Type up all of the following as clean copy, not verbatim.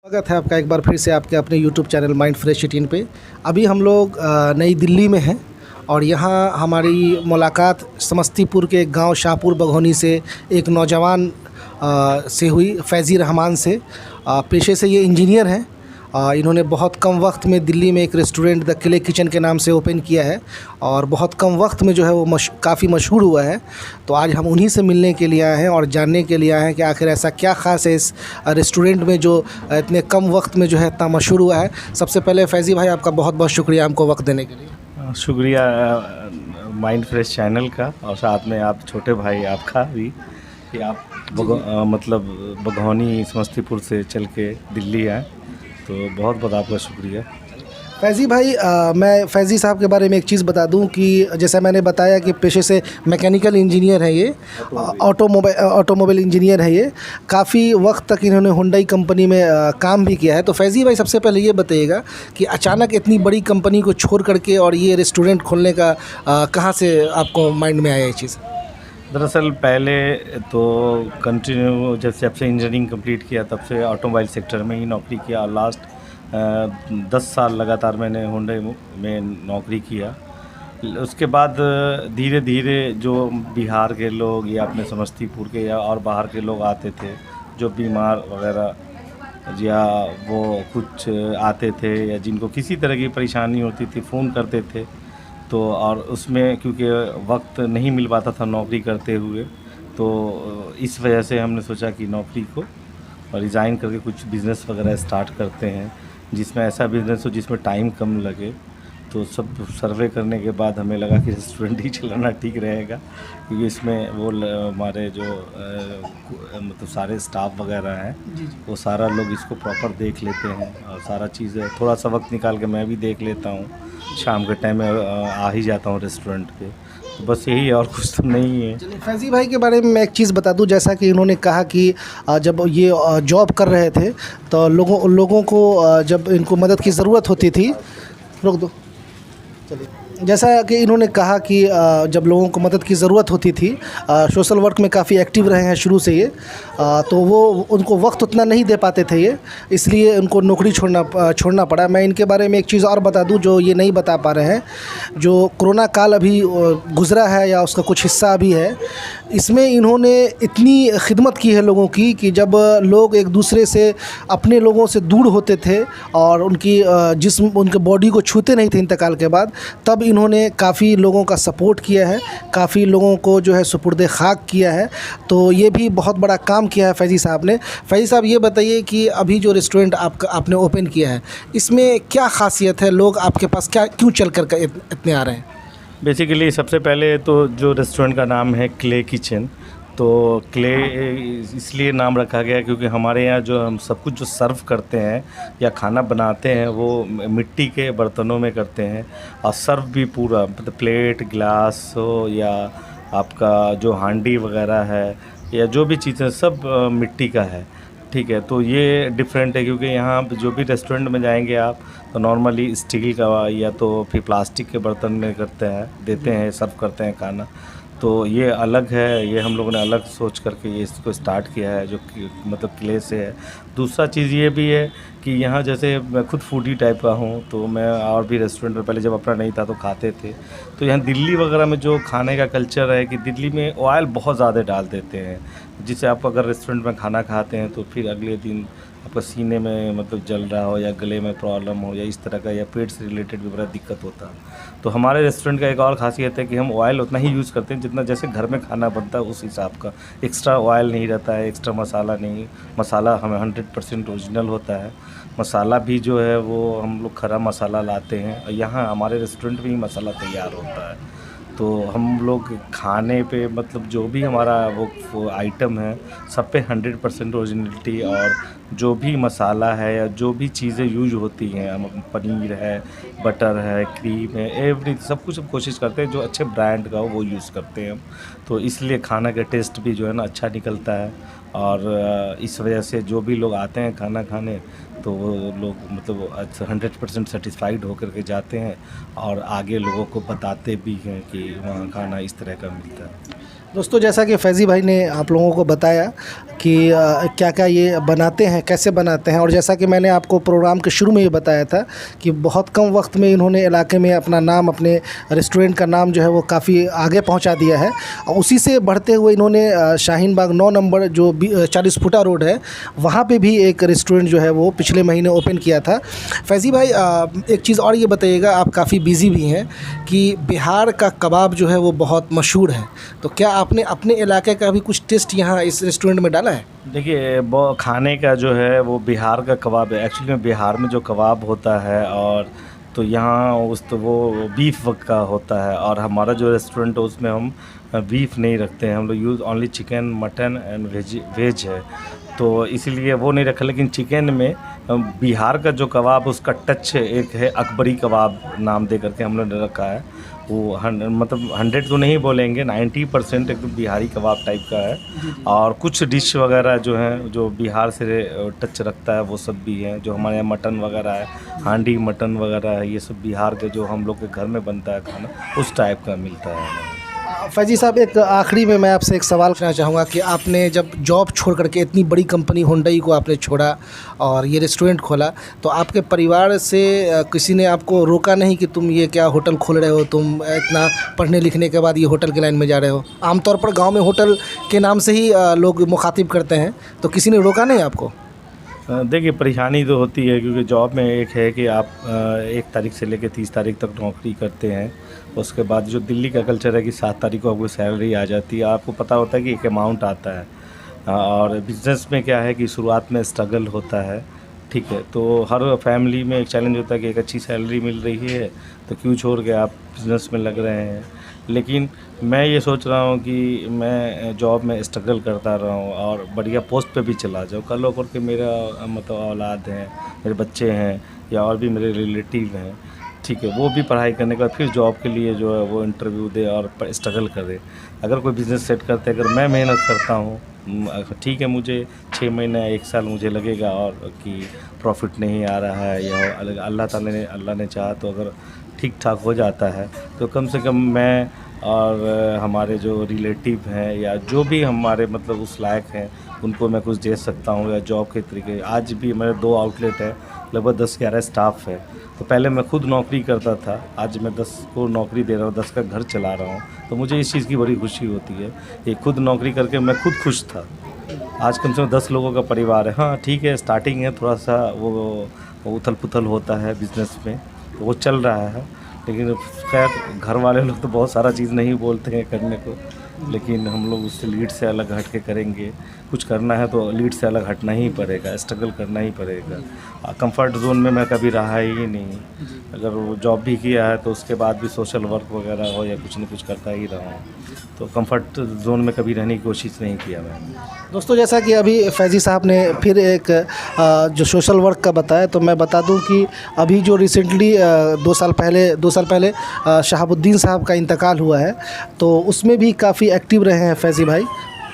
स्वागत है आपका एक बार फिर से आपके अपने YouTube चैनल माइंड फ्रेश 18 पे। अभी हम लोग नई दिल्ली में हैं और यहाँ हमारी मुलाकात समस्तीपुर के गांव शाहपुर बघौनी से एक नौजवान से हुई, फैज़ी रहमान से। पेशे से ये इंजीनियर हैं। इन्होंने बहुत कम वक्त में दिल्ली में एक रेस्टोरेंट द क्ले किचन के नाम से ओपन किया है और बहुत कम वक्त में जो है वो काफ़ी मशहूर हुआ है। तो आज हम उन्हीं से मिलने के लिए आए हैं और जानने के लिए आए हैं कि आखिर ऐसा क्या ख़ास है इस रेस्टोरेंट में जो इतने कम वक्त में जो है इतना मशहूर हुआ है। सबसे पहले फैज़ी भाई, आपका बहुत बहुत शुक्रिया हमको वक्त देने के लिए। शुक्रिया माइंड फ्रेश चैनल का और साथ में आप छोटे भाई आपका भी कि आप मतलब बघौनी समस्तीपुर से चल के दिल्ली आए, तो बहुत बहुत आपका शुक्रिया। फैज़ी भाई, मैं फैज़ी साहब के बारे में एक चीज़ बता दूं कि जैसा मैंने बताया कि पेशे से मैकेनिकल इंजीनियर है ये, ऑटोमोबाइल इंजीनियर है ये। काफ़ी वक्त तक इन्होंने हुंडई कंपनी में काम भी किया है। तो फैज़ी भाई, सबसे पहले ये बताइएगा कि अचानक इतनी बड़ी कंपनी को छोड़ करके और ये रेस्टोरेंट खोलने का कहाँ से आपको माइंड में आया ये चीज़? दरअसल पहले तो कंटिन्यू जब से इंजीनियरिंग कंप्लीट किया तब से ऑटोमोबाइल सेक्टर में ही नौकरी किया और लास्ट 10 साल लगातार मैंने हुंडई में नौकरी किया। उसके बाद धीरे धीरे जो बिहार के लोग या अपने समस्तीपुर के या और बाहर के लोग आते थे जो बीमार वगैरह या वो कुछ आते थे या जिनको किसी तरह की परेशानी होती थी फ़ोन करते थे, तो और उसमें क्योंकि वक्त नहीं मिल पाता था नौकरी करते हुए, तो इस वजह से हमने सोचा कि नौकरी को रिज़ाइन करके कुछ बिज़नेस वगैरह स्टार्ट करते हैं जिसमें ऐसा बिज़नेस हो जिसमें टाइम कम लगे। तो सब सर्वे करने के बाद हमें लगा कि रेस्टोरेंट ही चलाना ठीक रहेगा, क्योंकि इसमें वो हमारे जो मतलब सारे स्टाफ वगैरह हैं वो सारा लोग इसको प्रॉपर देख लेते हैं और सारा चीज़ थोड़ा सा वक्त निकाल के मैं भी देख लेता हूँ। शाम के टाइम में आ ही जाता हूँ रेस्टोरेंट पे, तो बस यही, और कुछ तो नहीं है। चलिए, फैज़ी भाई के बारे में मैं एक चीज़ बता दूं। जैसा कि इन्होंने कहा कि जब ये जॉब कर रहे थे तो लोगों को जब इनको मदद की ज़रूरत होती थी, रोक दो, चलिए, जैसा कि इन्होंने कहा कि जब लोगों को मदद की ज़रूरत होती थी, सोशल वर्क में काफ़ी एक्टिव रहे हैं शुरू से ये, तो वो उनको वक्त उतना नहीं दे पाते थे ये, इसलिए उनको नौकरी छोड़ना पड़ा। मैं इनके बारे में एक चीज़ और बता दूं जो ये नहीं बता पा रहे हैं। जो कोरोना काल अभी गुज़रा है या उसका कुछ हिस्सा अभी है, इसमें इन्होंने इतनी खिदमत की है लोगों की कि जब लोग एक दूसरे से, अपने लोगों से दूर होते थे और उनकी जिस्म, उनके बॉडी को छूते नहीं थे इंतकाल के बाद, तब इन्होंने काफ़ी लोगों का सपोर्ट किया है, काफ़ी लोगों को जो है सुपुर्दे खाक किया है। तो ये भी बहुत बड़ा काम किया है फैज़ी साहब ने। फैज़ी साहब, ये बताइए कि अभी जो रेस्टोरेंट आपने ओपन किया है, इसमें क्या ख़ासियत है? लोग आपके पास क्यों चल कर इतने आ रहे हैं? बेसिकली सबसे पहले तो जो रेस्टोरेंट का नाम है क्ले किचन, तो क्ले इसलिए नाम रखा गया क्योंकि हमारे यहाँ जो हम सब कुछ जो सर्व करते हैं या खाना बनाते हैं वो मिट्टी के बर्तनों में करते हैं और सर्व भी पूरा मतलब प्लेट गिलास हो या आपका जो हांडी वगैरह है या जो भी चीज़ें सब मिट्टी का है। ठीक है, तो ये डिफरेंट है क्योंकि यहाँ जो भी रेस्टोरेंट में जाएंगे आप तो नॉर्मली स्टील का या तो फिर प्लास्टिक के बर्तन में करते हैं, देते हैं, सर्व करते हैं खाना। तो ये अलग है, ये हम लोगों ने अलग सोच करके ये इसको स्टार्ट किया है जो कि मतलब क्ले से है। दूसरा चीज़ ये भी है कि यहाँ जैसे मैं खुद फूडी टाइप का हूँ, तो मैं और भी रेस्टोरेंट में पहले जब अपना नहीं था तो खाते थे। तो यहाँ दिल्ली वगैरह में जो खाने का कल्चर है कि दिल्ली में ऑयल बहुत ज़्यादा डाल देते हैं, जिससे आप अगर रेस्टोरेंट में खाना खाते हैं तो फिर अगले दिन आपका सीने में मतलब जल रहा हो या गले में प्रॉब्लम हो या इस तरह का या पेट से रिलेटेड भी बड़ा दिक्कत होता है। तो हमारे रेस्टोरेंट का एक और ख़ासियत है कि हम ऑयल उतना ही यूज़ करते हैं जितना जैसे घर में खाना बनता है उस हिसाब का। एक्स्ट्रा ऑयल नहीं रहता है, एक्स्ट्रा मसाला नहीं, मसाला हमें 100% ओरिजिनल होता है। मसाला भी जो है वो हम लोग खरा मसाला लाते हैं और यहाँ हमारे रेस्टोरेंट में ही मसाला तैयार होता है। तो हम लोग खाने पे मतलब जो भी हमारा वो आइटम है सब पे 100% ओरिजिनलिटी और जो भी मसाला है या जो भी चीज़ें यूज होती हैं, पनीर है, बटर है, क्रीम है, एवरी सब कुछ हम कोशिश करते हैं जो अच्छे ब्रांड का हो वो यूज़ करते हैं हम। तो इसलिए खाना का टेस्ट भी जो है ना अच्छा निकलता है और इस वजह से जो भी लोग आते हैं खाना खाने तो वो लोग मतलब 100% सेटिस्फाइड होकर के जाते हैं और आगे लोगों को बताते भी हैं कि वहाँ खाना इस तरह का मिलता है। दोस्तों जैसा कि फैज़ी भाई ने आप लोगों को बताया कि क्या क्या ये बनाते हैं, कैसे बनाते हैं, और जैसा कि मैंने आपको प्रोग्राम के शुरू में ये बताया था कि बहुत कम वक्त में इन्होंने इलाके में अपना नाम, अपने रेस्टोरेंट का नाम जो है वो काफ़ी आगे पहुंचा दिया है। और उसी से बढ़ते हुए इन्होंने शाहीन बाग 9 नंबर जो 40 फुटा रोड है वहाँ पे भी एक रेस्टोरेंट जो है वो पिछले महीने ओपन किया था। फैज़ी भाई एक चीज़ और ये बताइएगा, आप काफ़ी बिज़ी भी हैं, कि बिहार का कबाब जो है वो बहुत मशहूर है, तो क्या आपने अपने इलाके का भी कुछ टेस्ट यहाँ इस रेस्टोरेंट में डाला है? देखिए वो खाने का जो है वो बिहार का कबाब है। एक्चुअली में बिहार में जो कबाब होता है और तो यहाँ उस तो वो बीफ का होता है, और हमारा जो रेस्टोरेंट है उसमें हम बीफ नहीं रखते हैं। हम लोग use only chicken, mutton and veg है, तो इसीलिए वो नहीं रखा। लेकिन चिकन में बिहार का जो कबाब उसका टच एक है, अकबरी कबाब नाम दे करके हम लोग ने रखा है। वो मतलब 100 तो नहीं बोलेंगे, 90% एकदम बिहारी कबाब टाइप का है। और कुछ डिश वगैरह जो हैं जो बिहार से टच रखता है वो सब भी हैं। जो हमारे यहाँ मटन वगैरह है, हांडी मटन वगैरह है, ये सब बिहार के जो हम लोग के घर में बनता है खाना, उस टाइप का मिलता है हमें। फैजी साहब, एक आखिरी में मैं आपसे एक सवाल करना चाहूँगा कि आपने जब जॉब छोड़ करके इतनी बड़ी कंपनी हुंडई को आपने छोड़ा और ये रेस्टोरेंट खोला, तो आपके परिवार से किसी ने आपको रोका नहीं कि तुम ये क्या होटल खोल रहे हो, तुम इतना पढ़ने लिखने के बाद ये होटल की लाइन में जा रहे हो? आमतौर पर गांव में होटल के नाम से ही लोग मुखातिब करते हैं, तो किसी ने रोका नहीं आपको? देखिए परेशानी तो होती है, क्योंकि जॉब में एक है कि आप 1 तारीख से लेकर 30 तारीख तक नौकरी करते हैं। उसके बाद जो दिल्ली का कल्चर है कि 7 तारीख को आपको सैलरी आ जाती है, आपको पता होता है कि एक अमाउंट आता है। और बिज़नेस में क्या है कि शुरुआत में स्ट्रगल होता है, ठीक है। तो हर फैमिली में एक चैलेंज होता है कि एक अच्छी सैलरी मिल रही है तो क्यों छोड़ के आप बिज़नेस में लग रहे हैं। लेकिन मैं ये सोच रहा हूँ कि मैं जॉब में स्ट्रगल करता रहा हूँ और बढ़िया पोस्ट पे भी चला जाऊँ। कल हो कर के मेरा मतलब औलाद हैं, मेरे बच्चे हैं या और भी मेरे रिलेटिव हैं, ठीक है, वो भी पढ़ाई करने के बाद फिर जॉब के लिए जो है वो इंटरव्यू दे और स्ट्रगल करे। अगर कोई बिज़नेस सेट करते अगर मैं मेहनत करता हूँ, ठीक है, मुझे 6 महीने 1 साल मुझे लगेगा और कि प्रॉफिट नहीं आ रहा है या अल्लाह ने चाहा तो अगर ठीक ठाक हो जाता है तो कम से कम मैं और हमारे जो रिलेटिव हैं या जो भी हमारे मतलब उस लायक हैं उनको मैं कुछ दे सकता हूँ या जॉब के तरीके। आज भी मेरे 2 आउटलेट है, लगभग 10-11 स्टाफ है। तो पहले मैं खुद नौकरी करता था, आज मैं 10 को नौकरी दे रहा हूँ, 10 का घर चला रहा हूँ। तो मुझे इस चीज़ की बड़ी खुशी होती है कि खुद नौकरी करके मैं खुद खुश था। आज कम से कम 10 लोगों का परिवार है। हाँ ठीक है, स्टार्टिंग है, थोड़ा सा वो उथल पुथल होता है बिज़नेस में, तो वो चल रहा है। लेकिन खैर घर वाले लोग तो बहुत सारा चीज़ नहीं बोलते हैं करने को, लेकिन हम लोग उससे लीड से अलग हट के करेंगे। कुछ करना है तो लीड से अलग हटना ही पड़ेगा, स्ट्रगल करना ही पड़ेगा। कंफर्ट जोन में मैं कभी रहा ही नहीं। अगर वो जॉब भी किया है तो उसके बाद भी सोशल वर्क वगैरह हो या कुछ न कुछ करता ही रहा हूँ, तो कंफर्ट जोन में कभी रहने की कोशिश नहीं किया मैंने। दोस्तों जैसा कि अभी फैज़ी साहब ने फिर एक जो सोशल वर्क का बताया, तो मैं बता दूं कि अभी जो रिसेंटली 2 साल पहले शहाबुद्दीन साहब का इंतकाल हुआ है, तो उसमें भी काफ़ी एक्टिव रहे हैं फैज़ी भाई।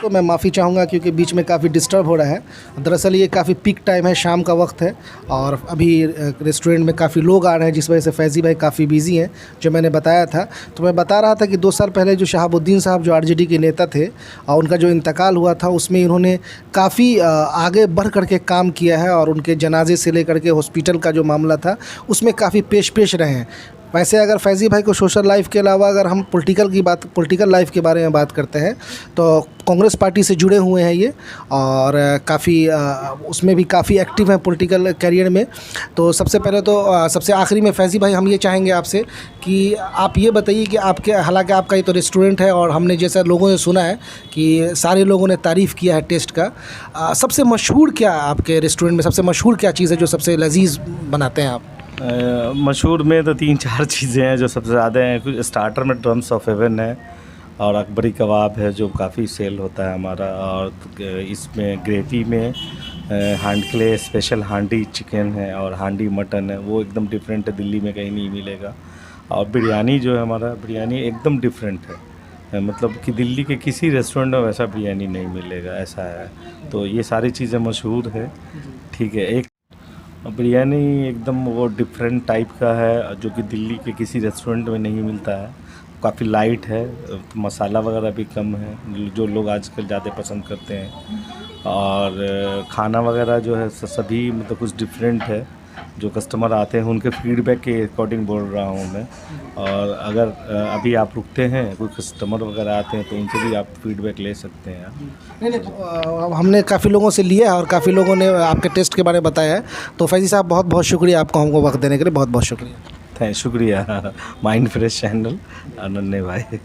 तो मैं माफ़ी चाहूँगा क्योंकि बीच में काफ़ी डिस्टर्ब हो रहा है। दरअसल ये काफ़ी पीक टाइम है, शाम का वक्त है और अभी रेस्टोरेंट में काफ़ी लोग आ रहे हैं, जिस वजह से फैज़ी भाई काफ़ी बिज़ी हैं, जो मैंने बताया था। तो मैं बता रहा था कि 2 साल पहले जो शहाबुद्दीन साहब जो आरजेडी के नेता थे और उनका जो इंतकाल हुआ था, उसमें इन्होंने काफ़ी आगे बढ़ कर के काम किया है और उनके जनाजे से लेकर के हॉस्पिटल का जो मामला था उसमें काफ़ी पेश रहे हैं। वैसे अगर फैज़ी भाई को सोशल लाइफ के अलावा अगर हम पॉलिटिकल लाइफ के बारे में बात करते हैं तो कांग्रेस पार्टी से जुड़े हुए हैं ये, और काफ़ी उसमें भी काफ़ी एक्टिव हैं पॉलिटिकल करियर में। तो सबसे पहले तो सबसे आखिरी में फैज़ी भाई हम ये चाहेंगे आपसे कि आप ये बताइए कि आपके, हालांकि आपका ये तो रेस्टोरेंट है और हमने जैसा लोगों ने सुना है कि सारे लोगों ने तारीफ़ किया है टेस्ट का, सबसे मशहूर क्या आपके रेस्टोरेंट में, सबसे मशहूर क्या चीज़ है जो सबसे लजीज बनाते हैं आप? मशहूर में तो 3-4 चीज़ें हैं जो सबसे ज़्यादा हैं। कुछ स्टार्टर में ड्रम्स ऑफ हेवन है और अकबरी कबाब है जो काफ़ी सेल होता है हमारा, और इसमें ग्रेवी में हांडी स्पेशल हांडी चिकन है और हांडी मटन है, वो एकदम डिफरेंट है, दिल्ली में कहीं नहीं मिलेगा। और बिरयानी जो है हमारा, बिरयानी एकदम डिफरेंट है, मतलब कि दिल्ली के किसी रेस्टोरेंट में वैसा बिरयानी नहीं मिलेगा, ऐसा है। तो ये सारी चीज़ें मशहूर है, ठीक है। एक बिरयानी एकदम वो डिफरेंट टाइप का है जो कि दिल्ली के किसी रेस्टोरेंट में नहीं मिलता है। काफ़ी लाइट है, मसाला वगैरह भी कम है, जो लोग आजकल ज़्यादा पसंद करते हैं। और खाना वगैरह जो है सभी मतलब कुछ डिफरेंट है। जो कस्टमर आते हैं उनके फीडबैक के अकॉर्डिंग बोल रहा हूँ मैं। और अगर अभी आप रुकते हैं, कोई कस्टमर वगैरह आते हैं तो उनसे भी आप फीडबैक ले सकते हैं। नहीं नहीं, हमने काफ़ी लोगों से लिया है और काफ़ी लोगों ने आपके टेस्ट के बारे में बताया है। तो फैजी साहब बहुत बहुत शुक्रिया, आपको हमको वक्त देने के लिए बहुत बहुत शुक्रिया। शुक्रिया माइंड फ्रेश चैनल, अनन्य भाई।